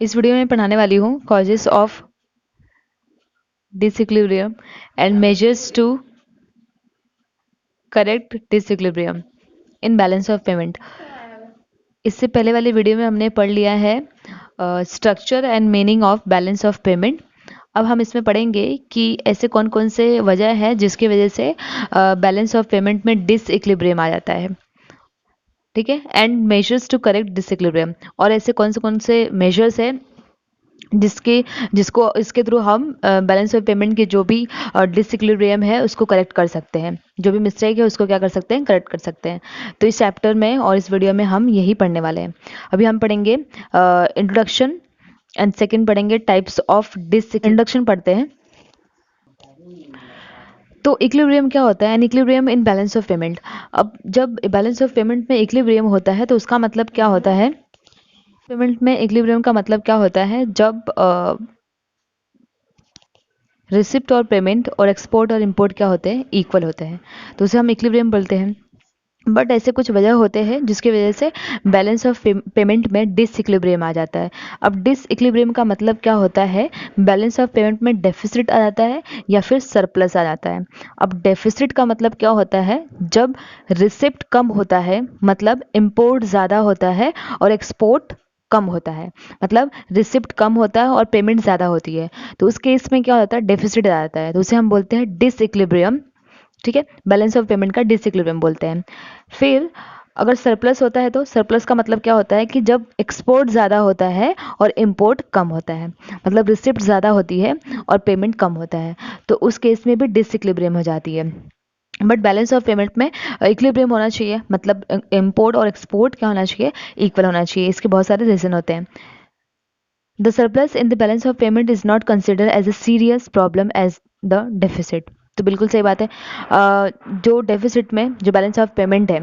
इस वीडियो में पढ़ाने वाली हूँ causes of disequilibrium and measures to correct disequilibrium in balance of payment. इससे पहले वाली वीडियो में हमने पढ़ लिया है structure and meaning of balance of payment. अब हम इसमें पढ़ेंगे कि ऐसे कौन कौन से वजह है जिसकी वजह से बैलेंस ऑफ पेमेंट में डिसइक्विलिब्रियम आ जाता है। ठीक है, and measures to correct disequilibrium, और ऐसे कौन से मेजर्स है जिसको इसके थ्रू हम बैलेंस ऑफ पेमेंट के जो भी डिसइक्विलिब्रियम है उसको करेक्ट कर सकते हैं, जो भी मिस्टेक है उसको क्या कर सकते हैं, करेक्ट कर सकते हैं। तो इस चैप्टर में और इस वीडियो में हम यही पढ़ने वाले हैं। अभी हम पढ़ेंगे इंट्रोडक्शन एंड सेकंड पढ़ेंगे टाइप्स ऑफ इंट्रोडक्शन पढ़ते हैं। तो इक्विलिब्रियम क्या होता है? An equilibrium in balance of payment. अब जब बैलेंस ऑफ पेमेंट में इक्विलिब्रियम होता है तो उसका मतलब क्या होता है? पेमेंट में इक्विलिब्रियम का मतलब क्या होता है? जब रिसिप्ट और पेमेंट और एक्सपोर्ट और इंपोर्ट क्या होते हैं, इक्वल होते हैं, तो उसे हम इक्विलिब्रियम बोलते हैं। बट ऐसे कुछ वजह होते हैं जिसकी वजह से बैलेंस ऑफ पेमेंट में डिसइक्विलिब्रियम आ जाता है। अब डिसइक्विलिब्रियम का मतलब क्या होता है? बैलेंस ऑफ पेमेंट में डेफिसिट आ जाता है या फिर सरप्लस आ जाता है। अब डेफिसिट का मतलब क्या होता है? जब रिसिप्ट कम होता है, मतलब इंपोर्ट ज़्यादा होता है और एक्सपोर्ट कम होता है, मतलब रिसिप्ट कम होता है और पेमेंट ज़्यादा होती है, तो उस केस में क्या होता है, डेफिसिट आ जाता है, तो उसे हम बोलते हैं डिसइक्विलिब्रियम। ठीक है, बैलेंस ऑफ पेमेंट का डिसइक्विलिब्रियम बोलते हैं। फिर अगर सरप्लस होता है तो सरप्लस का मतलब क्या होता है कि जब एक्सपोर्ट ज़्यादा होता है और इंपोर्ट कम होता है, मतलब रिसिप्ट ज़्यादा होती है और पेमेंट कम होता है, तो उस केस में भी डिसइक्विलिब्रियम हो जाती है। बट बैलेंस ऑफ पेमेंट में इक्विलिब्रियम होना चाहिए, मतलब इंपोर्ट और एक्सपोर्ट क्या होना चाहिए, इक्वल होना चाहिए। इसके बहुत सारे रीजन होते हैं। The surplus in the balance of payment is not considered as a serious problem as the deficit. तो बिल्कुल सही बात है। जो डेफिसिट में जो बैलेंस ऑफ पेमेंट है,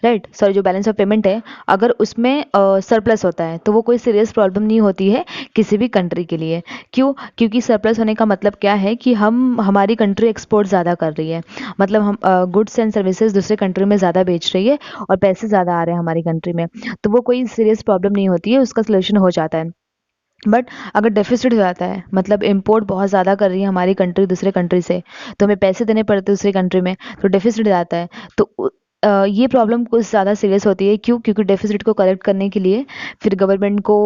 राइट, सॉरी, जो बैलेंस ऑफ पेमेंट है, अगर उसमें सरप्लस होता है तो वो कोई सीरियस प्रॉब्लम नहीं होती है किसी भी कंट्री के लिए। क्यों? क्योंकि सरप्लस होने का मतलब क्या है कि हमारी कंट्री एक्सपोर्ट ज़्यादा कर रही है, मतलब हम गुड्स एंड सर्विसेज दूसरे कंट्री में ज़्यादा बेच रही है और पैसे ज़्यादा आ रहे हैं हमारी कंट्री में, तो वो कोई सीरियस प्रॉब्लम नहीं होती है, उसका सोल्यूशन हो जाता है। बट अगर डेफिसिट हो जाता है, मतलब इंपोर्ट बहुत ज़्यादा कर रही है हमारी कंट्री दूसरे कंट्री से, तो हमें पैसे देने पड़ते हैं दूसरी कंट्री में, तो डेफिसिट हो जाता है, तो ये प्रॉब्लम कुछ ज़्यादा सीरियस होती है। क्यों? क्योंकि डेफिसिट को करेक्ट करने के लिए फिर गवर्नमेंट को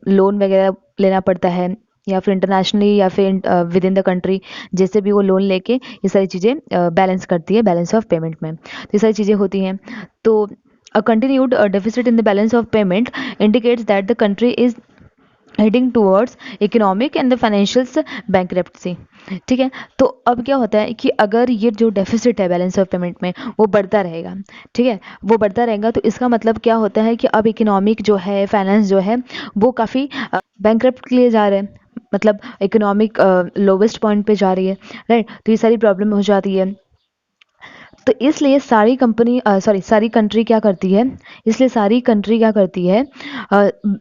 लोन वगैरह लेना पड़ता है, या फिर इंटरनेशनली या फिर विद इन द कंट्री, जैसे भी वो लोन लेके ये सारी चीज़ें बैलेंस करती है बैलेंस ऑफ पेमेंट में, तो ये सारी चीज़ें होती हैं। तो a continued deficit in the balance of payment indicates that the country is heading towards economic and the financials bankruptcy. ठीक है, तो अब क्या होता है कि अगर ये जो डेफिसिट है बैलेंस ऑफ पेमेंट में वो बढ़ता रहेगा, ठीक है, वो बढ़ता रहेगा, तो इसका मतलब क्या होता है कि अब इकोनॉमिक जो है, फाइनेंस जो है, वो काफ़ी बैंकरप्ट के लिए जा रहे हैं, मतलब इकोनॉमिक लोवेस्ट पॉइंट पे जा रही है, राइट, तो ये सारी प्रॉब्लम हो जाती है। तो इसलिए सारी कंट्री क्या करती है, इसलिए सारी कंट्री क्या करती है,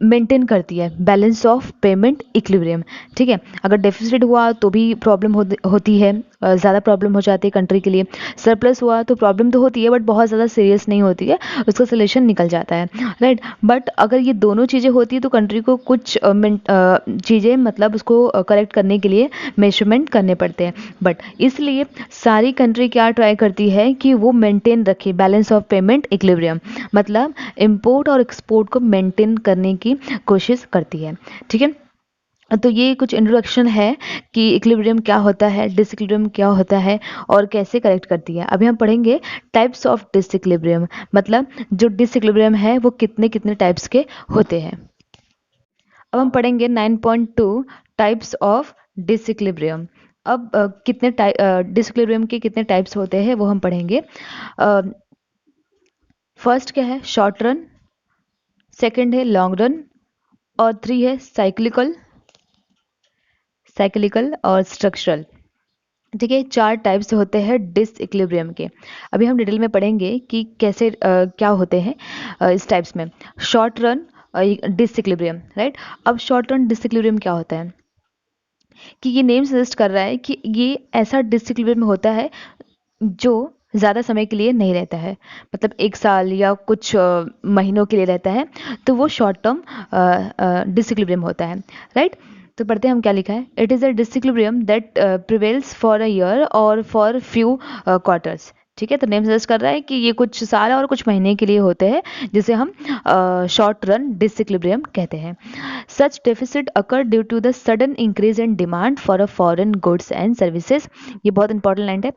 मेंटेन करती है बैलेंस ऑफ पेमेंट इक्विलिब्रियम। ठीक है, अगर डेफिसिट हुआ तो भी प्रॉब्लम होती है, ज़्यादा प्रॉब्लम हो जाती है कंट्री के लिए। सरप्लस हुआ तो प्रॉब्लम तो होती है बट बहुत ज़्यादा सीरियस नहीं होती है, उसका सोल्यूशन निकल जाता है, राइट। बट अगर ये दोनों चीज़ें होती है तो कंट्री को कुछ चीज़ें, मतलब उसको करेक्ट करने के लिए मेजरमेंट करने पड़ते हैं। बट इसलिए सारी कंट्री क्या ट्राई करती है कि वो मेंटेन रखे बैलेंस ऑफ पेमेंट इक्विलिब्रियम, मतलब इंपोर्ट और एक्सपोर्ट को मेंटेन करने की कोशिश करती है। ठीक है, तो ये कुछ इंट्रोडक्शन है कि इक्विलिब्रियम क्या होता है, डिसइक्विलिब्रियम क्या होता है और कैसे करेक्ट करती है। अभी हम पढ़ेंगे टाइप्स ऑफ डिसइक्विलिब्रियम, मतलब जो डिसइक्विलिब्रियम है वो कितने कितने टाइप्स के होते हैं। अब हम पढ़ेंगे 9.2 टाइप्स ऑफ डिसइक्विलिब्रियम। अब कितने डिसइक्विलिब्रियम के कितने टाइप्स होते हैं वो हम पढ़ेंगे। फर्स्ट क्या है, शॉर्ट रन, सेकंड है लॉन्ग रन, और थ्री है साइक्लिकल और स्ट्रक्चरल। ठीक है, चार टाइप्स होते हैं डिसइक्विलिब्रियम के। अभी हम डिटेल में पढ़ेंगे कि कैसे क्या होते हैं इस टाइप्स में। Short run disequilibrium, right. अब शॉर्ट रन डिसइक्विलिब्रियम क्या होता है कि ये नेम सजेस्ट कर रहा है कि ये ऐसा डिसइक्विलिब्रियम होता है जो ज़्यादा समय के लिए नहीं रहता है, मतलब 1 साल या कुछ महीनों के लिए रहता है, तो वो शॉर्ट टर्म डिसइक्विलिब्रियम होता है, राइट? तो पढ़ते हैं हम क्या लिखा है। It is a disequilibrium that prevails for a year और फॉर फ्यू क्वार्टर्स। ठीक है, तो नेम सजेस्ट कर रहा है कि ये कुछ साल और कुछ महीने के लिए होते हैं, जिसे हम शॉर्ट रन डिसइक्विलिब्रियम कहते हैं। Such deficit occur due to the sudden increase in demand for a foreign goods and services. ये बहुत इंपॉर्टेंट लाइन है।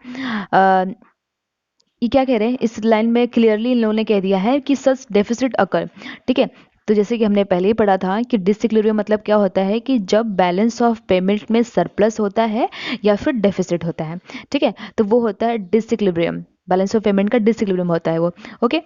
ये क्या कह रहे हैं, इस लाइन में क्लियरली इन लोगों ने कह दिया है कि सच डेफिसिट अकर। ठीक है, तो जैसे कि हमने पहले ही पढ़ा था कि डिसइक्विलिब्रियम मतलब क्या होता है कि जब बैलेंस ऑफ पेमेंट में सरप्लस होता है या फिर डेफिसिट होता है। ठीक है, तो वो होता है डिसइक्विलिब्रियम, बैलेंस ऑफ पेमेंट का डिसइक्विलिब्रियम होता है वो। ओके,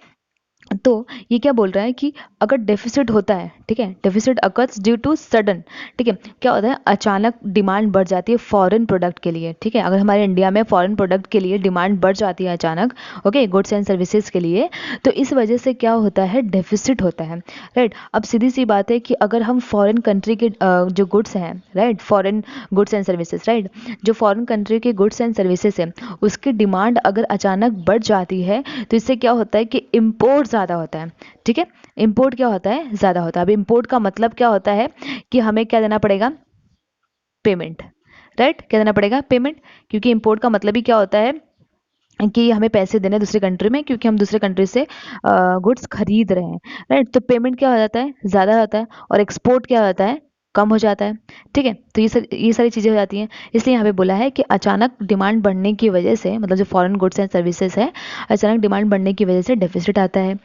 तो ये क्या बोल रहा है कि अगर डेफिसिट होता है, ठीक है, deficit occurs due to sudden, ठीक है, क्या होता है, अचानक डिमांड बढ़ जाती है फॉरेन प्रोडक्ट के लिए। ठीक है, अगर हमारे इंडिया में फॉरेन प्रोडक्ट के लिए डिमांड बढ़ जाती है अचानक, ओके, गुड्स एंड सर्विसेज के लिए, तो इस वजह से क्या होता है, डेफिसिट होता है, राइट? अब सीधी सी बात है कि अगर हम फॉरेन कंट्री के जो गुड्स हैं, right, foreign goods and services, right, जो फॉरेन कंट्री के गुड्स एंड सर्विसेज है, उसकी डिमांड अगर अचानक बढ़ जाती है, तो इससे क्या होता है कि इम्पोर्ट ज़्यादा होता है। ठीक है, इम्पोर्ट क्या होता है, ज़्यादा होता है। अब इम्पोर्ट का मतलब क्या होता है कि हमें क्या देना पड़ेगा, पेमेंट, राइट? क्या देना पड़ेगा, पेमेंट, क्योंकि इम्पोर्ट का मतलब ही क्या होता है कि हमें पैसे देने दूसरे कंट्री में, क्योंकि हम दूसरे कंट्री से गुड्स खरीद रहे हैं, राइट? तो पेमेंट क्या हो जाता है, ज़्यादा होता है, और एक्सपोर्ट क्या होता है, कम हो जाता है। ठीक है, तो ये सारी चीज़ें हो जाती हैं। इसलिए यहाँ पे बोला है कि अचानक डिमांड बढ़ने की वजह से, मतलब जो फॉरेन गुड्स एंड सर्विसेज है, अचानक डिमांड बढ़ने की वजह से डेफिसिट आता है।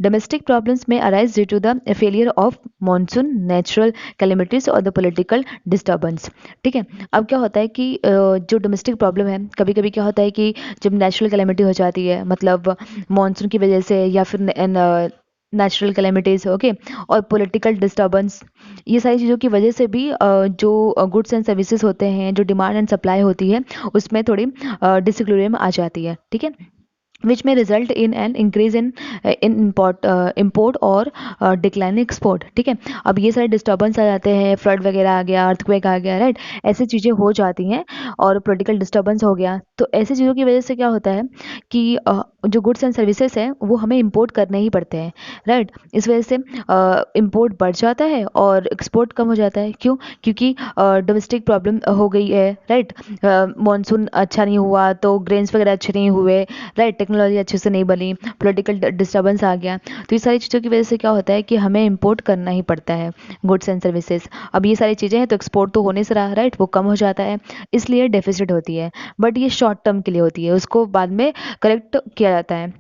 Domestic problems may arise due to the failure of monsoon, natural calamities और द पॉलिटिकल डिस्टर्बेंस। ठीक है, अब क्या होता है कि जो डोमेस्टिक प्रॉब्लम है, कभी कभी क्या होता है कि जब नेचुरल कैलेमिटी हो जाती है, मतलब मॉनसून की वजह से या फिर नेचुरल कैलेमिटीज, ओके, और पॉलिटिकल डिस्टर्बेंस, ये सारी चीज़ों की वजह से भी जो गुड्स एंड सर्विसेज होते हैं, जो डिमांड एंड सप्लाई होती है, उसमें थोड़ी डिसइक्विलिब्रियम आ जाती है। ठीक है, which may result in an increase in import और decline export। ठीक है, अब ये सारे डिस्टर्बेंस आ जाते हैं, फ्लड वगैरह आ गया, अर्थक्वेक आ गया, राइट, ऐसी चीज़ें हो जाती हैं, और पॉलिटिकल डिस्टर्बेंस हो गया, तो ऐसी चीज़ों की वजह से क्या होता है कि जो गुड्स एंड सर्विसेज हैं वो हमें इंपोर्ट करने ही पड़ते हैं, राइट? इस वजह से इंपोर्ट बढ़ जाता है और एक्सपोर्ट कम हो जाता है। क्यों? क्योंकि डोमेस्टिक प्रॉब्लम हो गई है, राइट? मानसून अच्छा नहीं हुआ तो ग्रेन्स वगैरह अच्छे नहीं हुए, राइट, टेक्नोलॉजी अच्छे से नहीं बनी, पॉलिटिकल डिस्टर्बेंस आ गया, तो ये सारी चीज़ों की वजह से क्या होता है कि हमें इंपोर्ट करना ही पड़ता है गुड्स एंड सर्विसेज। अब ये सारी चीज़ें हैं तो एक्सपोर्ट तो होने से रहा, राइट, वो कम हो जाता है, इसलिए डेफिसिट होती है, बट ये शॉर्ट टर्म के लिए होती है, उसको बाद में करेक्ट किया जाता है।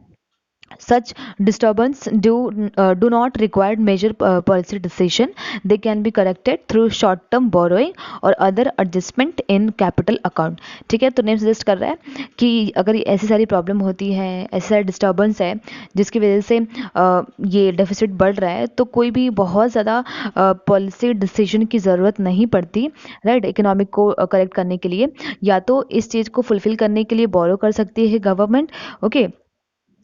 Such disturbance do not require major policy decision. They can be corrected through short-term borrowing or other adjustment in capital account. ठीक है, तो नेम सजेस्ट कर रहा है कि अगर ऐसी सारी प्रॉब्लम होती है, ऐसी सारी डिस्टर्बेंस है जिसकी वजह से ये डेफिसिट बढ़ रहा है, तो कोई भी बहुत ज़्यादा पॉलिसी डिसीजन की ज़रूरत नहीं पड़ती, राइट, इकोनॉमिक को करेक्ट करने के लिए। या तो इस चीज़ को फुलफिल करने के लिए बोरो कर सकती है गवर्नमेंट, ओके,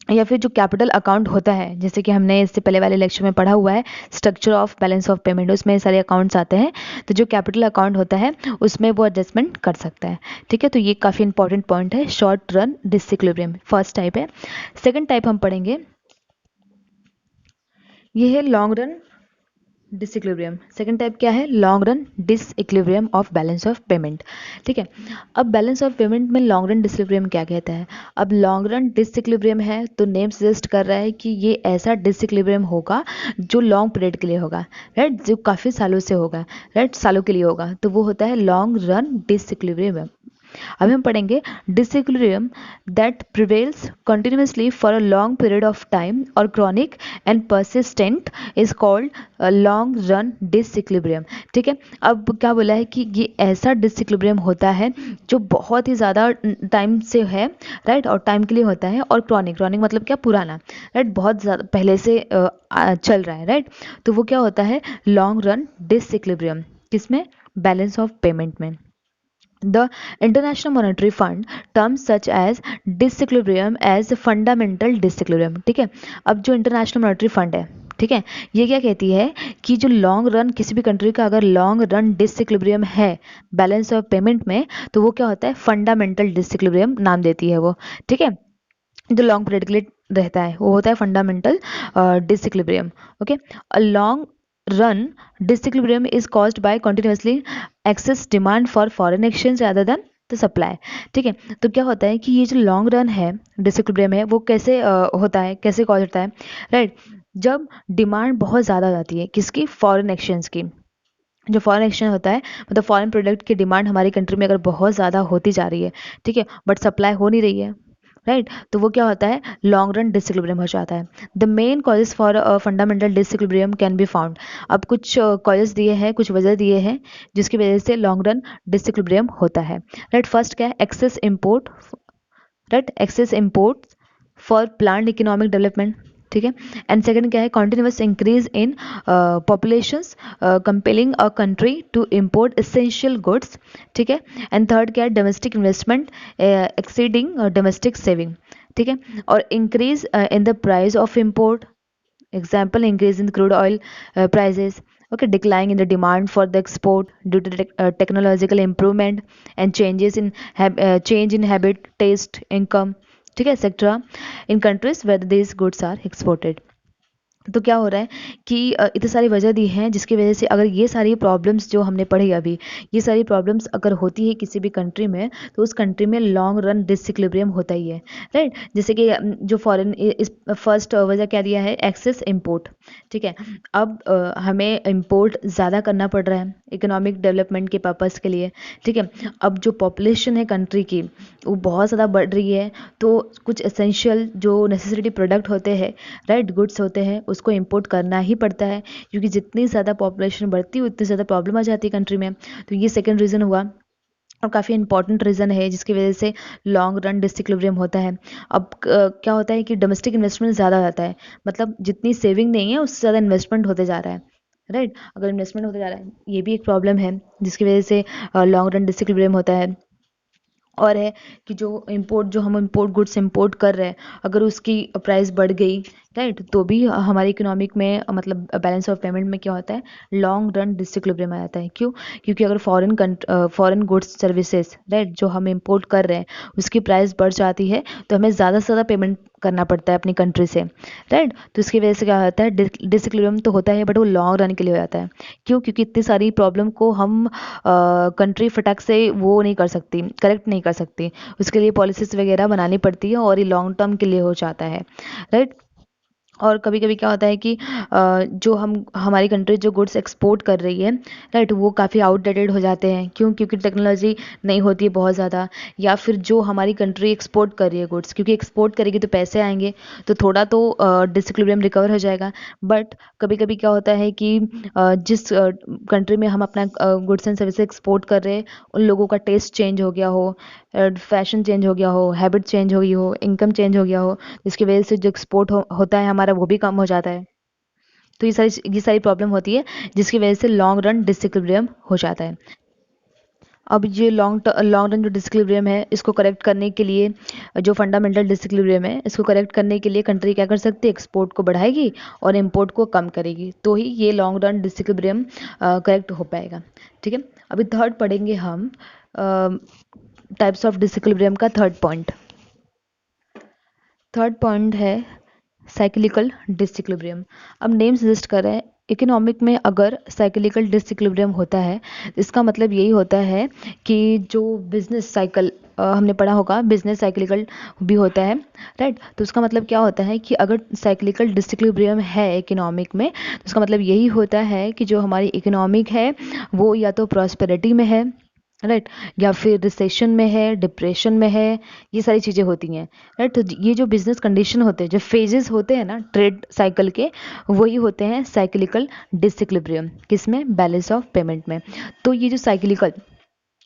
या फिर जो कैपिटल अकाउंट होता है, जैसे कि हमने इससे पहले वाले लेक्चर में पढ़ा हुआ है, structure of balance of payment, उसमें सारे अकाउंट्स आते हैं, तो जो कैपिटल अकाउंट होता है उसमें वो एडजस्टमेंट कर सकता है। ठीक है, तो ये काफ़ी इंपॉर्टेंट पॉइंट है, short run disequilibrium first type है। सेकंड टाइप हम पढ़ेंगे, ये है long run disequilibrium. Second type क्या है, long run disequilibrium of balance of payment. ठीक है, अब बैलेंस ऑफ पेमेंट में लॉन्ग रन डिसइक्विलिब्रियम क्या कहता है। अब लॉन्ग रन डिसइक्विलिब्रियम है तो नेम सजेस्ट कर रहा है कि ये ऐसा डिसइक्विलिब्रियम होगा जो लॉन्ग पीरियड के लिए होगा, राइट, जो काफ़ी सालों से होगा, राइट, सालों के लिए होगा, तो वो होता है लॉन्ग रन डिसइक्विलिब्रियम। अभी हम पढ़ेंगे disequilibrium that prevails continuously for a long period of time और chronic and persistent is called long run disequilibrium. ठीक है, अब क्या बोला है कि ये ऐसा डिसइक्विलिब्रियम होता है जो बहुत ही ज़्यादा टाइम से है, राइट, और टाइम के लिए होता है, और क्रॉनिक, क्रॉनिक मतलब क्या, पुराना, राइट, बहुत ज़्यादा पहले से चल रहा है, राइट, तो वो क्या होता है, लॉन्ग रन डिसइक्विलिब्रियम, किसमें, बैलेंस ऑफ पेमेंट में। The International Monetary Fund terms such as disequilibrium as fundamental disequilibrium। ठीक है, अब जो इंटरनेशनल मॉनेटरी फंड है, ठीक है, ये क्या कहती है कि जो लॉन्ग रन किसी भी कंट्री का अगर लॉन्ग रन डिसइक्विलिब्रियम है बैलेंस ऑफ पेमेंट में, तो वो क्या होता है, फंडामेंटल डिसइक्विलिब्रियम नाम देती है वो। ठीक है, जो लॉन्ग पीरियड के लिए रहता है, वो होता है fundamental disequilibrium. Okay, a long run disequilibrium is caused by continuously excess demand for foreign exchange rather than the supply. ठीक है, तो क्या होता है कि ये जो लॉन्ग रन है डिसइक्विलिब्रियम है, वो कैसे होता है, कैसे कॉज होता है, राइट? जब डिमांड बहुत ज़्यादा हो जाती है, किसकी? फॉरेन एक्सचेंज की। जो फॉरेन एक्सचेंज होता है, मतलब फॉरेन प्रोडक्ट की डिमांड हमारी कंट्री में अगर बहुत ज़्यादा होती जा रही है, ठीक है, बट सप्लाई हो नहीं रही है, राइट? तो वो क्या होता है? लॉन्ग रन डिसइक्विलिब्रियम हो जाता है। The main causes for fundamental disequilibrium can be found. अब कुछ कॉजेज दिए हैं, कुछ वजह दिए हैं जिसकी वजह से लॉन्ग रन डिसइक्विलिब्रियम होता है, राइट? फर्स्ट क्या है? Excess import, right? Excess import for planned economic development, ठीक है। एंड सेकंड क्या है? Continuous increase in populations compelling a country to import essential goods, ठीक है। एंड थर्ड क्या है? Domestic investment exceeding domestic saving, ठीक है। और increase in the price of import, example increase in crude oil prices, okay, decline in the demand for the export due to technological improvement and changes in change in habit, taste, income, ठीक है, etc. in countries where these goods are exported। तो क्या हो रहा है कि इतनी सारी वजह दी हैं जिसकी वजह से अगर ये सारी प्रॉब्लम्स जो हमने पढ़ी अभी, ये सारी प्रॉब्लम्स अगर होती है किसी भी कंट्री में, तो उस कंट्री में लॉन्ग रन डिसइक्विलिब्रियम होता ही है, राइट? जैसे कि जो फॉरेन, इस फर्स्ट वजह क्या दिया है? एक्सेस इम्पोर्ट, ठीक है। अब हमें इम्पोर्ट ज़्यादा करना पड़ रहा है इकोनॉमिक डेवलपमेंट के पर्पज़ के लिए, ठीक है। अब जो पॉपुलेशन है कंट्री की, वो बहुत ज़्यादा बढ़ रही है, तो कुछ एसेंशियल जो नेसेसिटी प्रोडक्ट होते हैं, राइट, गुड्स होते हैं, उसको इंपोर्ट करना ही पड़ता है, क्योंकि जितनी ज़्यादा पॉपुलेशन बढ़ती है उतनी ज़्यादा प्रॉब्लम आ जाती है कंट्री में। तो ये सेकंड रीज़न हुआ, और काफ़ी इंपॉर्टेंट रीज़न है जिसकी वजह से लॉन्ग रन डिसइक्विलिब्रियम होता है। अब क्या होता है कि डोमेस्टिक इन्वेस्टमेंट ज़्यादा हो जाता है, मतलब जितनी सेविंग नहीं है उससे ज़्यादा इन्वेस्टमेंट होते जा रहा है, राइट? अगर इन्वेस्टमेंट होते जा रहा है, ये भी एक प्रॉब्लम है जिसकी वजह से लॉन्ग रन डिसइक्विलिब्रियम होता है। और है कि जो हम इंपोर्ट गुड्स इंपोर्ट कर रहे हैं, अगर उसकी प्राइस बढ़ गई, राइट, तो भी हमारी इकोनॉमिक में मतलब बैलेंस ऑफ पेमेंट में क्या होता है? लॉन्ग रन डिसइक्विलिब्रियम आ जाता है। क्यों? क्योंकि अगर फॉरेन गुड्स सर्विसेज, राइट, जो हम इंपोर्ट कर रहे हैं उसकी प्राइस बढ़ जाती है, तो हमें ज़्यादा से ज़्यादा पेमेंट करना पड़ता है अपनी कंट्री से, राइट? तो इसकी वजह से क्या होता है? डिसइक्विलिब्रियम तो होता है, बट वो लॉन्ग रन के लिए हो जाता है। क्यों? क्योंकि इतनी सारी प्रॉब्लम को हम कंट्री फटाक से वो नहीं कर सकती, करेक्ट नहीं कर सकती, उसके लिए पॉलिसीज वगैरह बनानी पड़ती है, और ये लॉन्ग टर्म के लिए हो जाता है, राइट? और कभी कभी क्या होता है कि जो हमारी कंट्री जो गुड्स एक्सपोर्ट कर रही है, राइट, वो काफ़ी आउटडेटेड हो जाते हैं। क्यों? क्योंकि टेक्नोलॉजी नहीं होती है बहुत ज़्यादा, या फिर जो हमारी कंट्री एक्सपोर्ट कर रही है गुड्स, क्योंकि एक्सपोर्ट करेगी तो पैसे आएंगे, तो थोड़ा तो डिसइक्विलिब्रियम रिकवर हो जाएगा। बट कभी कभी क्या होता है कि जिस कंट्री में हम अपना गुड्स एंड सर्विस एक्सपोर्ट कर रहे हैं, उन लोगों का टेस्ट चेंज हो गया हो, फैशन चेंज हो गया हो, हैबिट चेंज हो गई हो, इनकम चेंज हो गया हो, जिसकी वजह से जो एक्सपोर्ट होता है हमारा, वो भी कम हो जाता है। तो ये सारी प्रॉब्लम होती है जिसकी वजह से लॉन्ग रन डिसइक्विलिब्रियम हो जाता है। अब ये लॉन्ग रन जो डिसइक्विलिब्रियम है, इसको करेक्ट करने के लिए, जो फंडामेंटल डिसइक्विलिब्रियम है, इसको करेक्ट करने के लिए कंट्री क्या कर सकती है? एक्सपोर्ट को बढ़ाएगी और इम्पोर्ट को कम करेगी, तो ही ये लॉन्ग रन डिसइक्विलिब्रियम करेक्ट हो पाएगा, ठीक है। अभी थर्ड पढ़ेंगे हम टाइप्स ऑफ डिसइक्विलिब्रियम का थर्ड पॉइंट है साइक्लिकल डिसइक्विलिब्रियम। अब नेम सजेस्ट कर रहा है, इकोनॉमिक में अगर साइक्लिकल डिसइक्विलिब्रियम होता है, इसका मतलब यही होता है कि जो बिजनेस साइकिल, हमने पढ़ा होगा बिजनेस साइक्लिकल भी होता है, राइट? तो उसका मतलब क्या होता है कि अगर साइक्लिकल डिसइक्विलिब्रियम है इकोनॉमिक में, तो उसका मतलब यही होता है कि जो हमारी इकोनॉमिक है वो या तो प्रॉस्पेरिटी में है, राइट, या फिर रिसेशन में है, डिप्रेशन में है, ये सारी चीज़ें होती हैं, राइट। तो ये जो बिजनेस कंडीशन होते हैं, जो फेजेस होते हैं ना ट्रेड साइकिल के, वही होते हैं साइक्लिकल डिसइक्विलिब्रियम, किसमें? बैलेंस ऑफ पेमेंट में। तो ये जो साइक्लिकल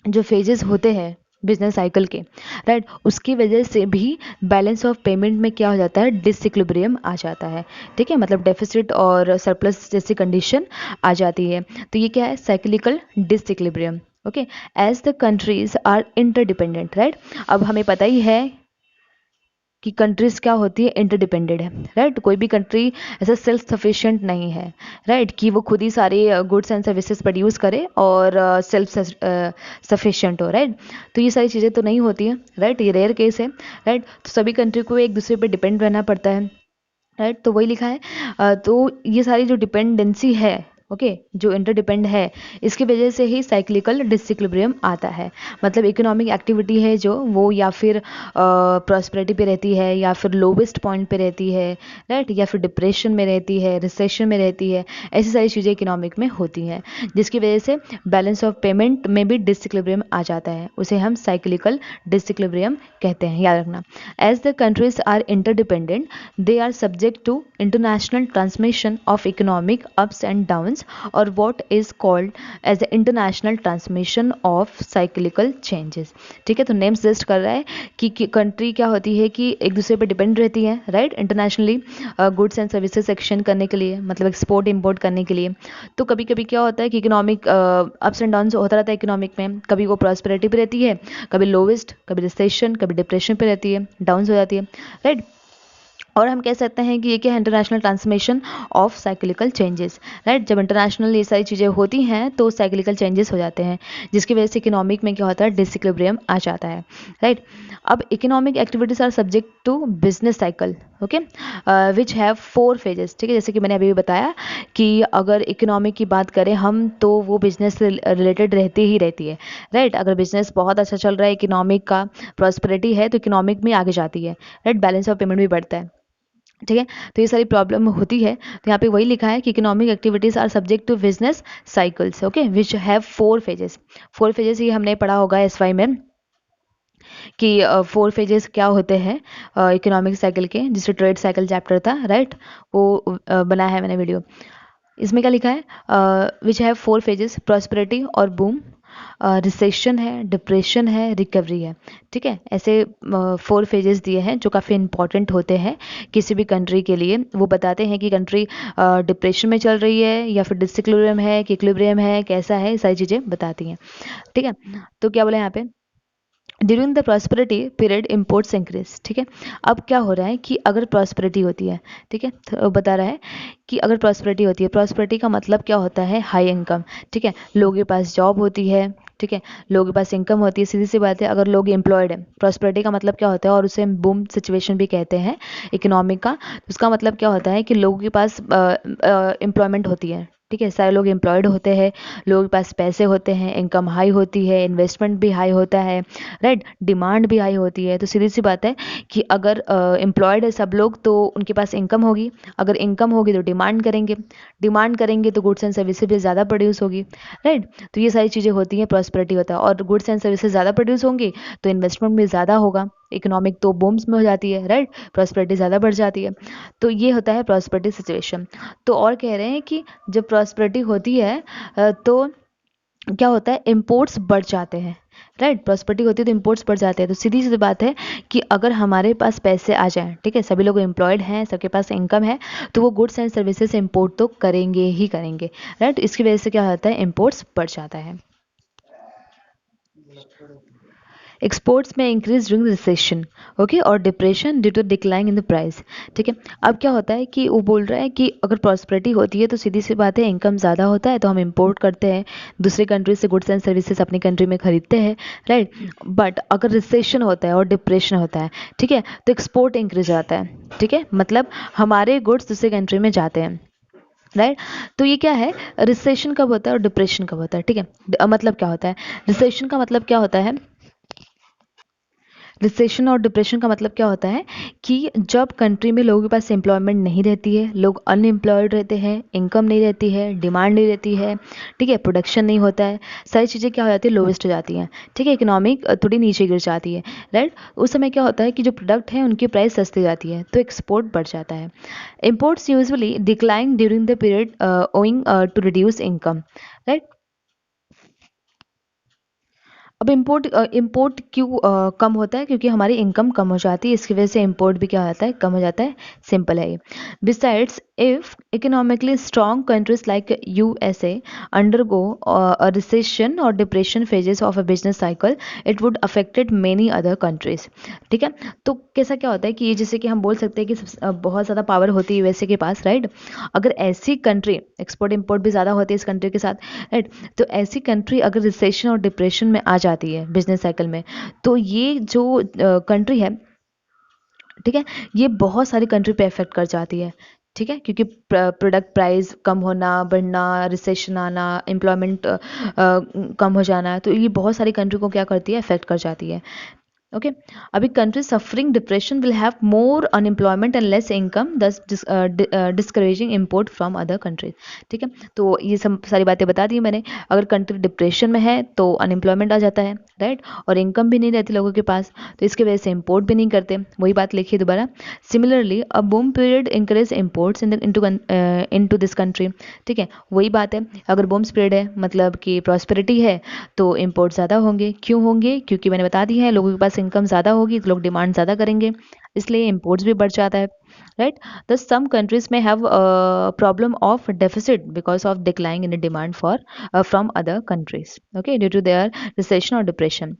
जो फेजेस होते हैं बिजनेस साइकिल के, राइट, उसकी वजह से भी बैलेंस ऑफ पेमेंट में क्या हो जाता है? डिसइक्विलिब्रियम आ जाता है, ठीक है, मतलब डेफिसिट और सरप्लस जैसी कंडीशन आ जाती है। तो ये क्या है? Cyclical disequilibrium. Okay, as the countries are interdependent, right. अब हमें पता ही है कि कंट्रीज क्या होती है, इंटरडिपेंडेंट है, राइट। कोई भी कंट्री ऐसा सेल्फ सफिशिएंट नहीं है, राइट, कि वो खुद ही सारे गुड्स एंड सर्विसेज प्रोड्यूस करे और सेल्फ सफिशिएंट हो, राइट। तो ये सारी चीज़ें तो नहीं होती हैं, राइट, ये रेयर केस है, राइट। तो सभी कंट्री को एक दूसरे पर डिपेंड रहना पड़ता है, राइट। तो वही लिखा है। तो ये सारी जो डिपेंडेंसी है, ओके, जो इंटरडिपेंड है, इसकी वजह से ही साइक्लिकल डिसइक्विलिब्रियम आता है। मतलब इकोनॉमिक एक्टिविटी है जो वो या फिर प्रॉस्पेरिटी पे रहती है, या फिर लोवेस्ट पॉइंट पे रहती है, राइट, या फिर डिप्रेशन में रहती है, रिसेशन में रहती है। ऐसी सारी चीज़ें इकोनॉमिक में होती हैं, जिसकी वजह से बैलेंस ऑफ पेमेंट में भी डिसइक्विलिब्रियम आ जाता है। उसे हम साइक्लिकल डिसइक्विलिब्रियम कहते हैं, याद रखना। As the countries are interdependent, they are subject to international transmission of economic ups and downs, or what is called as the international transmission of cyclical changes। ठीक है, तो नेम सजेस्ट कर रहा है कि कंट्री क्या होती है कि एक दूसरे पर डिपेंड रहती है, right, internationally goods and services exchange करने के लिए, मतलब एक्सपोर्ट इंपोर्ट करने के लिए। तो कभी कभी क्या होता है कि इकोनॉमिक अप्स एंड डाउन्स होता रहता है इकोनॉमिक में, कभी वो प्रॉस्पेरिटी पे रहती है, कभी लोवेस्ट, कभी रिसेशन, कभी डिप्रेशन पे रहती है, डाउन्स हो जाती है, राइट। और हम कह सकते हैं कि ये क्या है, international transmission of cyclical changes, right. जब इंटरनेशनल ये सारी चीज़ें होती हैं तो साइक्लिकल चेंजेस हो जाते हैं, जिसकी वजह से इकोनॉमिक में क्या होता है, डिसइक्विलिब्रियम आ जाता है, राइट। अब economic activities are subject to business cycle, okay, which have 4 phases. ठीक है, जैसे कि मैंने अभी भी बताया कि अगर इकोनॉमिक की बात करें हम तो वो बिजनेस से रिलेटेड रहती ही रहती है, राइट। अगर बिजनेस बहुत अच्छा चल रहा है, इकोनॉमिक का प्रॉस्पेरिटी है, तो इकोनॉमिक में आगे जाती है, राइट, बैलेंस ऑफ पेमेंट भी बढ़ता है। ठीक है, तो ये सारी प्रॉब्लम होती है। तो यहाँ पे वही लिखा है कि economic activities are subject to business cycles, okay, which have 4 phases. 4 phases ये हमने पढ़ा होगा एसवाई में कि 4 फेजेस क्या होते हैं इकोनॉमिक साइकिल के, जिससे ट्रेड साइकिल चैप्टर था, राइट, वो बनाया है मैंने वीडियो। इसमें क्या लिखा है, विच हैव 4 फेजेस, प्रॉस्पेरिटी और बूम, रिसेशन है, डिप्रेशन है, रिकवरी है। ठीक है, ऐसे 4 फेजेस दिए हैं जो काफ़ी इंपॉर्टेंट होते हैं किसी भी कंट्री के लिए। वो बताते हैं कि कंट्री डिप्रेशन में चल रही है या फिर डिसइक्विलिब्रियम है कि इक्विलिब्रियम है, कैसा है, सारी चीज़ें बताती हैं। ठीक है, तो क्या बोला यहाँ पे, during the prosperity period imports increase. ठीक है, अब क्या हो रहा है कि अगर प्रॉस्पेरिटी होती है, ठीक है, तो बता रहा है कि अगर प्रॉस्पेरिटी होती है, प्रॉस्पेरिटी का मतलब क्या होता है, हाई इनकम। ठीक है, लोगों के पास जॉब होती है, ठीक है, लोगों के पास इनकम होती है, सीधी सी बात है। अगर लोग एम्प्लॉयड है, प्रॉस्पेरिटी का मतलब क्या होता है, और उसे हम बूम सिचुएशन भी कहते हैं इकोनॉमिक का, तो उसका मतलब क्या होता है कि लोगों के पास एम्प्लॉयमेंट होती है। ठीक है, सारे लोग एम्प्लॉयड होते हैं, लोगों के पास पैसे होते हैं, इनकम हाई होती है, इन्वेस्टमेंट भी हाई होता है, राइट, डिमांड भी हाई होती है। तो सीधी सी बात है कि अगर एम्प्लॉयड है सब लोग तो उनके पास इनकम होगी, अगर इनकम होगी तो डिमांड करेंगे, डिमांड करेंगे तो गुड्स एंड सर्विसेज भी ज़्यादा प्रोड्यूस होगी, राइट। तो ये सारी चीज़ें होती हैं, प्रॉस्पेरिटी होता है, और गुड्स एंड सर्विसेज ज़्यादा प्रोड्यूस होंगी तो इन्वेस्टमेंट भी ज़्यादा होगा, इकोनॉमिक तो बूम्स में हो जाती है, राइट, प्रॉस्पेरिटी ज़्यादा बढ़ जाती है। तो ये होता है प्रॉस्पेरिटी सिचुएशन। तो और कह रहे हैं कि जब प्रॉस्पेरिटी होती है तो क्या होता है, इम्पोर्ट्स बढ़ जाते हैं, राइट, प्रॉस्पेरिटी होती है तो इम्पोर्ट्स बढ़ जाते हैं। तो सीधी सी बात है कि अगर हमारे पास पैसे आ जाएं, ठीक है, सभी लोग एम्प्लॉयड हैं, सबके पास इनकम है, तो वो गुड्स एंड सर्विसेज इम्पोर्ट तो करेंगे ही करेंगे, राइट। इसकी वजह से क्या होता है, इम्पोर्ट्स बढ़ जाता है। एक्सपोर्ट्स में इंक्रीज ड्यूरिंग रिसेशन, ओके, और depression due to decline in the price. ठीक है, अब क्या होता है कि वो बोल रहा है कि अगर प्रॉस्पेरिटी होती है तो सीधी सी बात है, इनकम ज़्यादा होता है तो हम इंपोर्ट करते हैं, दूसरे कंट्री से गुड्स एंड सर्विसेज अपनी कंट्री में खरीदते हैं, राइट। बट अगर रिसेशन होता है और डिप्रेशन होता है, ठीक है, तो एक्सपोर्ट इंक्रीज आता है। ठीक है, मतलब हमारे गुड्स दूसरे कंट्री में जाते हैं, राइट। तो ये क्या है, रिसेशन कब होता है और डिप्रेशन कब होता है। ठीक है, मतलब क्या होता है, रिसेशन का मतलब क्या होता है, रिसेशन और डिप्रेशन का मतलब क्या होता है कि जब कंट्री में लोगों के पास एम्प्लॉयमेंट नहीं रहती है, लोग अनएम्प्लॉयड रहते हैं, इनकम नहीं रहती है, डिमांड नहीं रहती है, ठीक है, प्रोडक्शन नहीं होता है, सारी चीज़ें क्या हो जाती है, लोवेस्ट हो जाती हैं। ठीक है, इकोनॉमिक थोड़ी नीचे गिर जाती है, राइट। उस समय क्या होता है कि जो प्रोडक्ट है उनकी प्राइस सस्ती जाती है तो एक्सपोर्ट बढ़ जाता है। Imports usually decline during the period owing to reduce income, right. अब इम्पोर्ट क्यों कम होता है, क्योंकि हमारी इनकम कम हो जाती है, इसकी वजह से इम्पोर्ट भी क्या हो जाता है, कम हो जाता है, सिंपल है ये। Besides If economically strong countries like USA undergo a recession or depression phases of a business cycle, it would affected many other countries. ठीक है, तो कैसा क्या होता है कि जैसे कि हम बोल सकते हैं कि बहुत ज़्यादा पावर होती है यूएसए के पास, राइट। अगर ऐसी कंट्री एक्सपोर्ट इंपोर्ट भी ज़्यादा होती है इस कंट्री के साथ, राइट, तो ऐसी कंट्री अगर रिसेशन और डिप्रेशन में आ जाती है बिजनेस साइकिल में, तो ये जो कंट्री है, ठीक है, ये बहुत सारी कंट्री पे इफेक्ट कर जाती है। ठीक है, क्योंकि प्रोडक्ट प्राइस कम होना, बढ़ना, रिसेशन आना, एम्प्लॉयमेंट कम हो जाना, तो ये बहुत सारी कंट्री को क्या करती है, इफेक्ट कर जाती है। ओके, अभी country suffering depression will have more unemployment and less income, thus discouraging import from other countries. ठीक है, तो ये सब सारी बातें बता दी मैंने। अगर कंट्री डिप्रेशन में है तो अनएम्प्लॉयमेंट आ जाता है, राइट, और इनकम भी नहीं रहती लोगों के पास, तो इसकी वजह से इम्पोर्ट भी नहीं करते। वही बात लिखिए दोबारा। Similarly a boom period encourage imports into this country. ठीक है, वही बात है, अगर बूम्स पीरियड है मतलब कि प्रॉस्पेरिटी है, तो इम्पोर्ट ज़्यादा होंगे। क्यों होंगे? क्योंकि मैंने बता दी है, लोगों के पास इनकम ज़्यादा होगी तो लोग डिमांड ज़्यादा करेंगे, इसलिए इम्पोर्ट्स भी बढ़ जाता है, right. Thus some countries may have problem of deficit because of decline in demand for from other countries, okay, due to their recession और डिप्रेशन।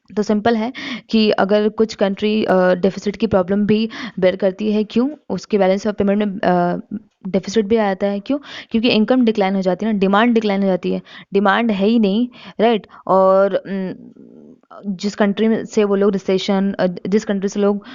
तो सिंपल है कि अगर कुछ कंट्री डेफिसिट की प्रॉब्लम भी बेयर करती है, क्यों? उसके बैलेंस ऑफ पेमेंट में डेफिसिट भी आ जाता है, क्यों? क्योंकि इनकम डिक्लाइन हो जाती है ना, डिमांड डिक्लाइन हो जाती है, डिमांड है ही नहीं, राइट। और जिस कंट्री में से वो लोग रिसेशन, जिस कंट्री से लोग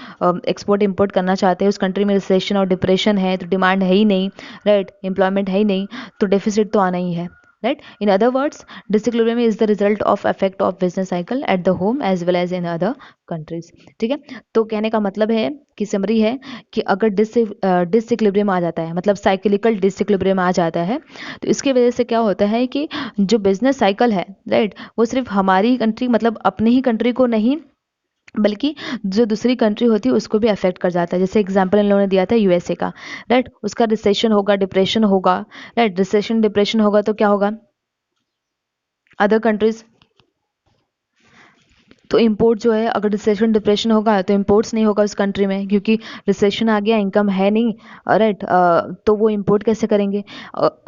एक्सपोर्ट इंपोर्ट करना चाहते हैं, उस कंट्री में रिसेशन और डिप्रेशन है, तो डिमांड है ही नहीं, राइट, एम्प्लॉयमेंट है ही नहीं, तो डेफिसिट तो आना ही है, right? In other words, disequilibrium is the result of effect of business cycle at the home as well as in other countries. ठीक है, तो कहने का मतलब है कि समरी है कि अगर डिसइक्विलिब्रियम आ जाता है, मतलब साइक्लिकल डिसइक्विलिब्रियम आ जाता है, तो इसकी वजह से क्या होता है कि जो बिजनेस साइकिल है, राइट, वो सिर्फ हमारी कंट्री मतलब अपनी ही कंट्री को नहीं, बल्कि जो दूसरी कंट्री होती है उसको भी अफेक्ट कर जाता है। जैसे एग्जांपल इन लोगों ने दिया था यूएसए का, राइट, उसका रिसेशन होगा, डिप्रेशन होगा, राइट, रिसेशन डिप्रेशन होगा तो क्या होगा, अदर कंट्रीज, तो इंपोर्ट जो है, अगर रिसेशन डिप्रेशन होगा तो इंपोर्ट्स नहीं होगा उस कंट्री में, क्योंकि रिसेशन आ गया, इनकम है नहीं, राइट, तो वो इंपोर्ट कैसे करेंगे?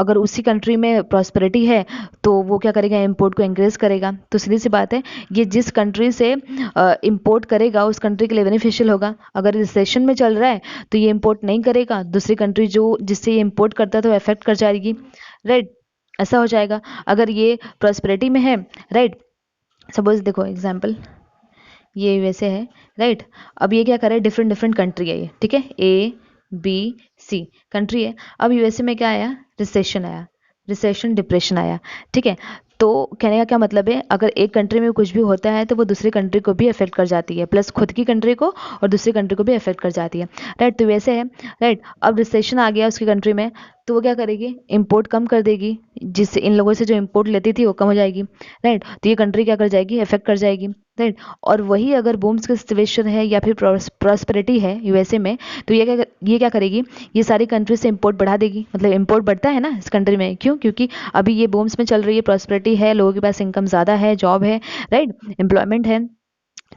अगर उसी कंट्री में प्रॉस्पेरिटी है तो वो क्या करेगा, इंपोर्ट को इंक्रीज करेगा। तो सीधी सी बात है, ये जिस कंट्री से इंपोर्ट करेगा उस कंट्री के लिए बेनिफिशियल होगा। अगर रिसेशन में चल रहा है तो ये इंपोर्ट नहीं करेगा, दूसरी कंट्री जो जिससे ये इंपोर्ट करता है तो इफेक्ट कर जाएगी, राइट, ऐसा हो जाएगा। अगर ये प्रॉस्पेरिटी में है, राइट, सपोज देखो एग्जाम्पल, ये वैसे है, राइट। अब ये क्या करे, डिफरेंट डिफरेंट कंट्री है ये, ठीक है, ए बी सी कंट्री है। अब यूएसए में क्या आया, रिसेशन आया, रिसेशन डिप्रेशन आया, ठीक है। तो कहने का क्या मतलब है, अगर एक कंट्री में कुछ भी होता है तो वो दूसरी कंट्री को भी अफेक्ट कर जाती है, प्लस खुद की कंट्री को और दूसरी कंट्री को भी अफेक्ट कर जाती है, राइट। तो वैसे है, राइट, अब रिसेशन आ गया उसकी कंट्री में, तो वो क्या करेगी, इंपोर्ट कम कर देगी, जिससे इन लोगों से जो इंपोर्ट लेती थी वो कम हो जाएगी, राइट। तो ये कंट्री क्या कर जाएगी, इफेक्ट कर जाएगी, राइट। और वही अगर बूम्स की सिचुएशन है या फिर प्रॉस्पेरिटी है यूएसए में, तो ये क्या करेगी, ये सारी कंट्री से इंपोर्ट बढ़ा देगी, मतलब इंपोर्ट बढ़ता है ना इस कंट्री में, क्यों? क्योंकि अभी ये बूम्स में चल रही है, प्रॉस्पेरिटी है, लोगों के पास इनकम ज़्यादा है, जॉब है, राइट, एम्प्लॉयमेंट है,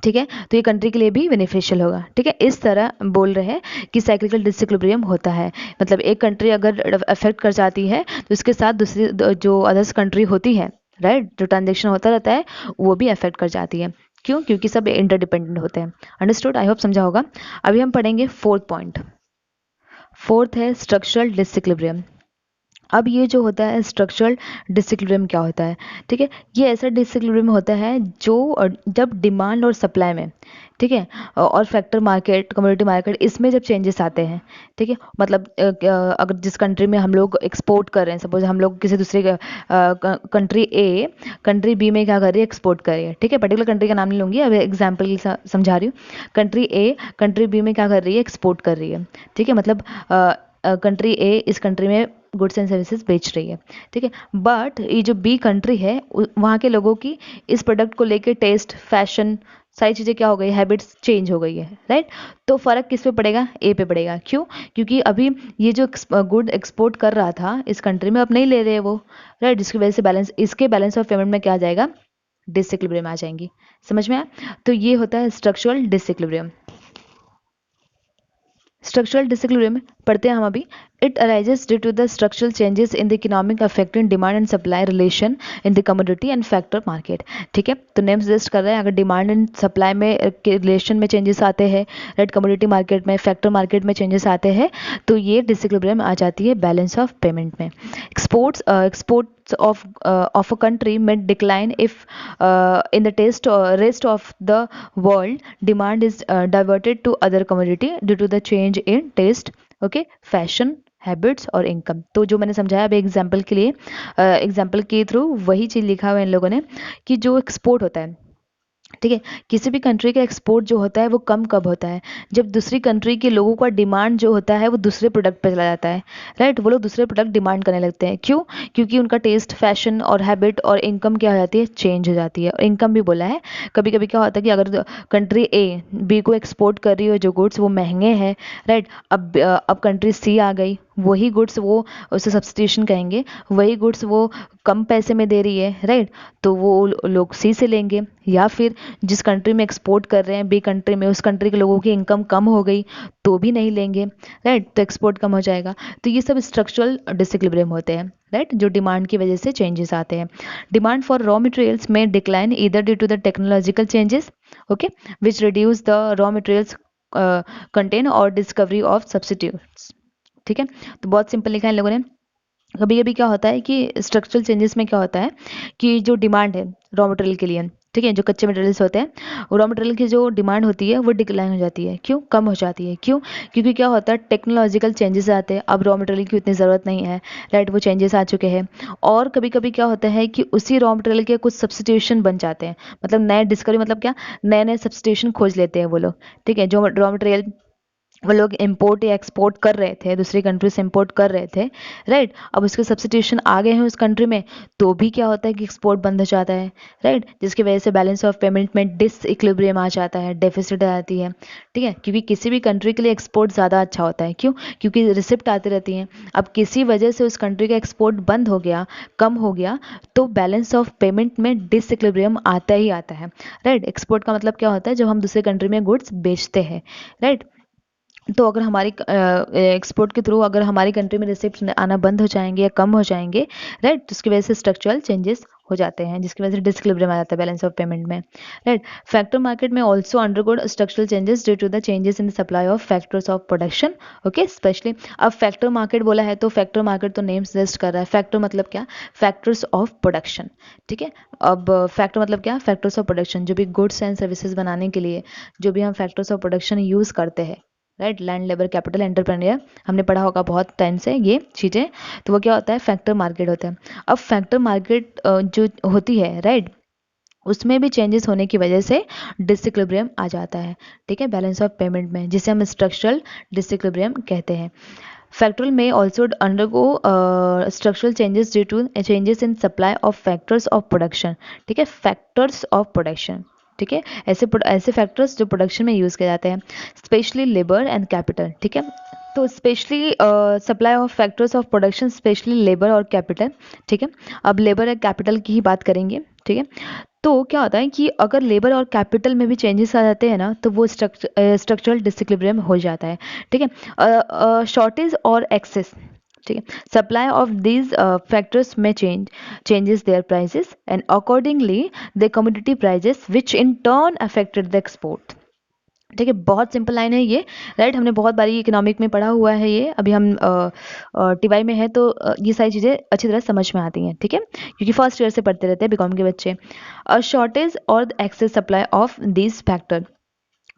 ठीक है, तो ये कंट्री के लिए भी बेनिफिशियल होगा, ठीक है। इस तरह बोल रहे हैं कि साइक्लिकल डिसइक्विलिब्रियम होता है, मतलब एक कंट्री अगर अफेक्ट कर जाती है तो इसके साथ दूसरी जो अदर्स कंट्री होती है, राइट, जो ट्रांजेक्शन होता रहता है वो भी अफेक्ट कर जाती है। क्यों? क्योंकि सब इंटरडिपेंडेंट होते हैं। अंडरस्टूड? आई होप समझा होगा। अभी हम पढ़ेंगे फोर्थ पॉइंट। फोर्थ है स्ट्रक्चरल डिसइक्विलिब्रियम। अब ये जो होता है स्ट्रक्चरल डिसइक्विलिब्रियम क्या होता है, ठीक है, ये ऐसा डिसइक्विलिब्रियम होता है जो जब डिमांड और सप्लाई में, ठीक है, और फैक्टर मार्केट, कम्युनिटी मार्केट, इसमें जब चेंजेस आते हैं, ठीक है, मतलब अगर जिस कंट्री में हम लोग एक्सपोर्ट कर रहे हैं, सपोज हम लोग किसी दूसरे कंट्री ए कंट्री बी में क्या कर रही है, एक्सपोर्ट कर रही है, ठीक है, पर्टिकुलर कंट्री का नाम नहीं लूँगी, अब एग्जाम्पल समझा रही हूँ। कंट्री ए कंट्री बी में क्या कर रही है, एक्सपोर्ट कर रही है, ठीक है, मतलब कंट्री ए इस कंट्री में गुड्स एंड सर्विसेज बेच रही है, ठीक है, बट ये जो बी कंट्री है वहाँ के लोगों की इस प्रोडक्ट को लेके टेस्ट, फैशन, सारी चीज़ें क्या हो गई, हैबिट्स चेंज हो गई है, राइट। तो फ़र्क किस पे पड़ेगा, ए पे पड़ेगा। क्यों? क्योंकि अभी ये जो गुड एक्सपोर्ट कर रहा था इस कंट्री में अब नहीं ले रहे वो, राइट, जिसकी वजह से बैलेंस ऑफ पेमेंट में क्या आ जाएगा, डिसइक्विलिब्रियम आ जाएंगी। समझ में आया? तो ये होता है स्ट्रक्चरल डिसइक्विलिब्रियम। स्ट्रक्चरल डिसइक्विलिब्रियम पढ़ते हैं हम अभी। It arises due to the structural changes in the economic affecting demand and supply relation in the commodity and factor market. ठीक है, तो नेम सजेस्ट कर रहे हैं अगर डिमांड एंड सप्लाई में के रिलेशन में चेंजेस आते हैं, राइट, कमोडिटी मार्केट में, फैक्टर मार्केट में चेंजेस आते हैं, तो ये डिसइक्विलिब्रियम आ जाती है बैलेंस ऑफ पेमेंट में। Exports of a country may decline if in the rest of the world demand is diverted to other commodity due to the change in taste, okay, fashion, habits और income. तो जो मैंने समझाया अभी example के लिए, example के through वही चीज़ लिखा हुआ है इन लोगों ने कि जो एक्सपोर्ट होता है, ठीक है, किसी भी कंट्री का एक्सपोर्ट जो होता है वो कम कब होता है, जब दूसरी कंट्री के लोगों का डिमांड जो होता है वो दूसरे प्रोडक्ट पे चला जाता है, राइट, वो लोग दूसरे प्रोडक्ट डिमांड करने लगते हैं। क्यों? क्योंकि उनका टेस्ट, फैशन और हैबिट और इनकम क्या हो जाती है, चेंज हो जाती है। और इनकम भी बोला है, कभी कभी क्या होता है कि अगर कंट्री ए बी को एक्सपोर्ट कर रही हो जो गुड्स वो महंगे हैं, राइट, अब कंट्री सी आ गई, वही गुड्स वो उसे सब्स्टिट्यूशन कहेंगे, वही गुड्स वो कम पैसे में दे रही है, राइट, तो वो लोग सी से लेंगे। या फिर जिस कंट्री में एक्सपोर्ट कर रहे हैं बी कंट्री में, उस कंट्री के लोगों की इनकम कम हो गई तो भी नहीं लेंगे, राइट, तो एक्सपोर्ट कम हो जाएगा। तो ये सब स्ट्रक्चरल डिसइक्विलिब्रियम होते हैं, राइट, जो डिमांड की वजह से चेंजेस आते हैं। डिमांड फॉर रॉ मटेरियल्स में decline either due to the technological changes, okay, which reduce the raw materials content और डिस्कवरी ऑफ सब्स्टिट्यूट्स। ठीक है, तो बहुत सिंपल लिखा है इन लोगों ने। कभी कभी क्या होता है कि स्ट्रक्चरल चेंजेस में क्या होता है कि जो डिमांड है रॉ मटेरियल के लिए, ठीक है, जो कच्चे मटेरियल्स होते हैं, रॉ मटेरियल की जो डिमांड होती है वो डिक्लाइन हो जाती है। क्यों? कम हो जाती है। क्यों? क्योंकि क्या होता है, टेक्नोलॉजिकल चेंजेस आते हैं, अब रॉ मटेरियल की उतनी ज़रूरत नहीं है, राइट, वो चेंजेस आ चुके हैं। और कभी कभी क्या होता है कि उसी रॉ मटेरियल के कुछ सब्स्टिट्यूशन बन जाते हैं, मतलब नए डिस्कवरी, मतलब क्या, नए नए सब्स्टिट्यूशन खोज लेते हैं वो लोग, ठीक है, जो रॉ मटेरियल वो लोग इंपोर्ट या एक्सपोर्ट कर रहे थे, दूसरी कंट्री से इंपोर्ट कर रहे थे, राइट, अब उसके सब्स्टिट्यूशन आ गए हैं उस कंट्री में, तो भी क्या होता है कि एक्सपोर्ट बंद हो जाता है, राइट, जिसकी वजह से बैलेंस ऑफ पेमेंट में डिसइक्विलिब्रियम आ जाता है, डेफिसिट आ जाती है। ठीक है, क्योंकि किसी भी कंट्री के लिए एक्सपोर्ट ज़्यादा अच्छा होता है। क्यों? क्योंकि रिसिप्ट आती रहती हैं। अब किसी वजह से उस कंट्री का एक्सपोर्ट बंद हो गया, कम हो गया, तो बैलेंस ऑफ पेमेंट में डिसइक्विलिब्रियम आता ही आता है, राइट। एक्सपोर्ट का मतलब क्या होता है, जब हम दूसरे कंट्री में गुड्स बेचते हैं, राइट, तो अगर हमारी एक्सपोर्ट के थ्रू अगर हमारी कंट्री में रिसिप्ट आना बंद हो जाएंगे या कम हो जाएंगे, राइट, तो उसकी वजह से स्ट्रक्चरल चेंजेस हो जाते हैं, जिसकी वजह से डिसइक्विलिब्रियम आ जाता है बैलेंस ऑफ पेमेंट में, राइट। फैक्टर मार्केट में also undergo structural changes due to the changes in the supply of factors of production, okay, especially. अब फैक्टर मार्केट बोला है तो फैक्टर मार्केट तो नेम सजेस्ट कर रहा है। फैक्टर मतलब क्या? फैक्टर्स ऑफ प्रोडक्शन, ठीक है। अब फैक्टर मतलब क्या? फैक्टर्स ऑफ प्रोडक्शन, जो भी गुड्स एंड सर्विसेज बनाने के लिए जो भी हम फैक्टर्स ऑफ प्रोडक्शन यूज़ करते हैं, right, land, labour, capital, entrepreneur, हमने पढ़ा होगा बहुत टाइम से ये चीज़ें, तो वो क्या होता है, फैक्टर मार्केट होता है। अब फैक्टर मार्केट जो होती है, राइट, उसमें भी चेंजेस होने की वजह से डिसइक्विलिब्रियम आ जाता है, ठीक है, बैलेंस ऑफ पेमेंट में, जिसे हम स्ट्रक्चरल डिसइक्विलिब्रियम कहते हैं। फैक्टरल में also undergo structural changes due to changes in supply of factors of production, ठीक है, फैक्टर्स ऑफ प्रोडक्शन, ठीक है, ऐसे फैक्टर्स जो प्रोडक्शन में यूज़ किए जाते हैं, स्पेशली लेबर एंड कैपिटल, ठीक है। तो specially supply of factors of production, specially labour और कैपिटल, ठीक है। अब लेबर और कैपिटल की ही बात करेंगे, ठीक है। तो क्या होता है कि अगर लेबर और कैपिटल में भी चेंजेस आ जाते हैं ना, तो वो स्ट्रक्चरल डिसइक्विलिब्रियम हो जाता है, ठीक है। शॉर्टेज और एक्सेस, ठीक है, सप्लाई ऑफ दीज फैक्टर्स में changes their prices and accordingly the commodity prices which in turn affected the export, ठीक है। बहुत सिंपल लाइन है ये, राइट, हमने बहुत बारी इकोनॉमिक में पढ़ा हुआ है ये, अभी हम टीवाई में है तो ये सारी चीज़ें अच्छी तरह समझ में आती हैं, ठीक है, क्योंकि फर्स्ट ईयर से पढ़ते रहते हैं बीकॉम के बच्चे। शॉर्टेज और excess supply of this factor,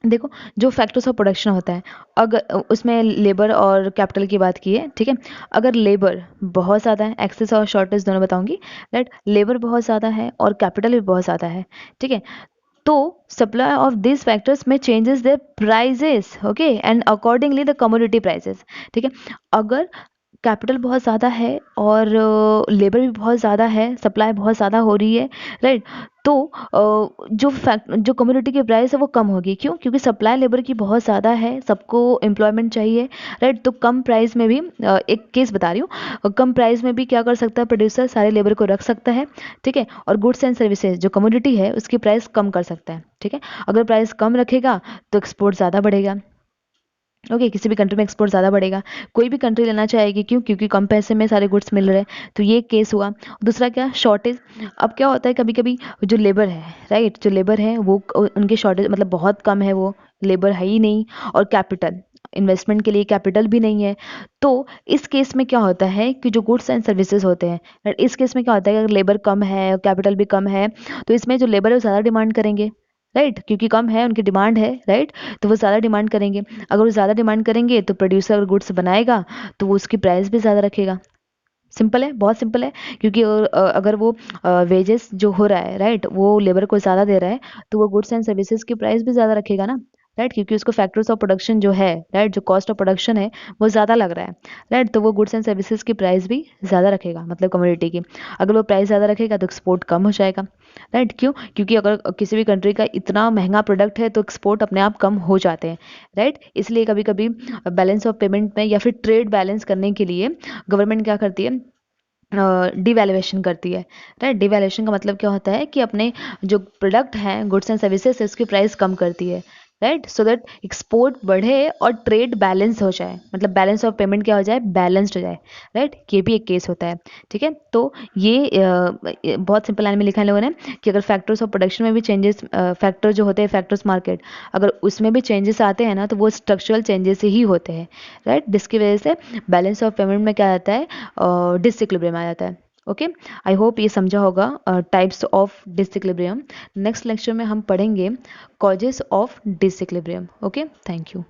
देखो, जो फैक्टर्स ऑफ प्रोडक्शन होता है, अगर उसमें लेबर और कैपिटल की बात की है, ठीक है, अगर लेबर बहुत ज़्यादा है, एक्सेस और शॉर्टेज दोनों बताऊंगी, राइट, लेबर बहुत ज़्यादा है और कैपिटल भी बहुत ज़्यादा है, ठीक है, तो सप्लाई ऑफ दिस फैक्टर्स में changes the prices, okay, and accordingly the commodity prices, ठीक है। अगर कैपिटल बहुत ज़्यादा है और लेबर भी बहुत ज़्यादा है, सप्लाई बहुत ज़्यादा हो रही है, राइट, तो जो कम्युनिटी की प्राइस है वो कम होगी। क्यों? क्योंकि सप्लाई लेबर की बहुत ज़्यादा है, सबको एम्प्लॉयमेंट चाहिए, राइट, तो कम प्राइस में भी एक केस बता रही हूँ, कम प्राइस में भी क्या कर सकता है प्रोड्यूसर, सारे लेबर को रख सकता है, ठीक है, और गुड्स एंड सर्विसेज जो कम्युनिटी है उसकी प्राइस कम कर सकता है, ठीक है। अगर प्राइस कम रखेगा तो एक्सपोर्ट ज़्यादा बढ़ेगा, ओके, किसी भी कंट्री में एक्सपोर्ट ज़्यादा बढ़ेगा, कोई भी कंट्री लेना चाहेगी, क्यों? क्योंकि कम पैसे में सारे गुड्स मिल रहे हैं, तो ये केस हुआ। दूसरा क्या, शॉर्टेज। अब क्या होता है, कभी कभी जो लेबर है, राइट, जो लेबर है वो उनके शॉर्टेज मतलब बहुत कम है, वो लेबर है ही नहीं, और कैपिटल, इन्वेस्टमेंट के लिए कैपिटल भी नहीं है। तो इस केस में क्या होता है कि जो गुड्स एंड सर्विसेज होते हैं, right, इस केस में क्या होता है कि अगर लेबर कम है और कैपिटल भी कम है, तो इसमें जो लेबर है वो ज़्यादा डिमांड करेंगे, राइट, क्योंकि कम है, उनकी डिमांड है, राइट, तो वो ज़्यादा डिमांड करेंगे। अगर वो ज़्यादा डिमांड करेंगे तो प्रोड्यूसर अगर गुड्स बनाएगा तो वो उसकी प्राइस भी ज़्यादा रखेगा। सिंपल है, बहुत सिंपल है, क्योंकि अगर वो वेजेस जो हो रहा है, राइट, वो लेबर को ज़्यादा दे रहा है, तो वो गुड्स एंड सर्विसेज की प्राइस भी ज़्यादा रखेगा ना, राइट, क्योंकि उसको फैक्टर्स ऑफ प्रोडक्शन जो है, राइट, जो कॉस्ट ऑफ प्रोडक्शन है वो ज़्यादा लग रहा है, राइट, तो वो गुड्स एंड सर्विसेज की प्राइस भी ज़्यादा रखेगा, मतलब कमोडिटी की। अगर वो प्राइस ज़्यादा रखेगा तो एक्सपोर्ट कम हो जाएगा, राइट, क्यों? क्योंकि अगर किसी भी कंट्री का इतना महंगा प्रोडक्ट है तो एक्सपोर्ट अपने आप कम हो जाते हैं, राइट। इसलिए कभी कभी बैलेंस ऑफ पेमेंट में या फिर ट्रेड बैलेंस करने के लिए गवर्नमेंट क्या करती है, डिवैल्यूएशन करती है, राइट। डिवैल्यूएशन का मतलब क्या होता है कि अपने जो प्रोडक्ट हैं, गुड्स एंड सर्विसेज है, उसकी प्राइस कम करती है, राइट, सो दैट एक्सपोर्ट बढ़े और ट्रेड बैलेंस हो जाए, मतलब बैलेंस ऑफ पेमेंट क्या हो जाए, बैलेंस्ड हो जाए, राइट। ये भी एक केस होता है, ठीक है। तो ये बहुत सिंपल लाइन में लिखा है लोगों ने कि अगर फैक्टर्स ऑफ प्रोडक्शन में भी चेंजेस, फैक्टर जो होते हैं, फैक्टर्स मार्केट, अगर उसमें भी चेंजेस आते हैं ना, तो वो स्ट्रक्चरल चेंजेस ही होते हैं, राइट, जिसकी वजह से बैलेंस ऑफ पेमेंट में क्या आता है, डिसइक्विलिब्रियम आ जाता है। ओके, आई होप ये समझा होगा types of disequilibrium. Next lecture में हम पढ़ेंगे causes of disequilibrium. Okay, thank you.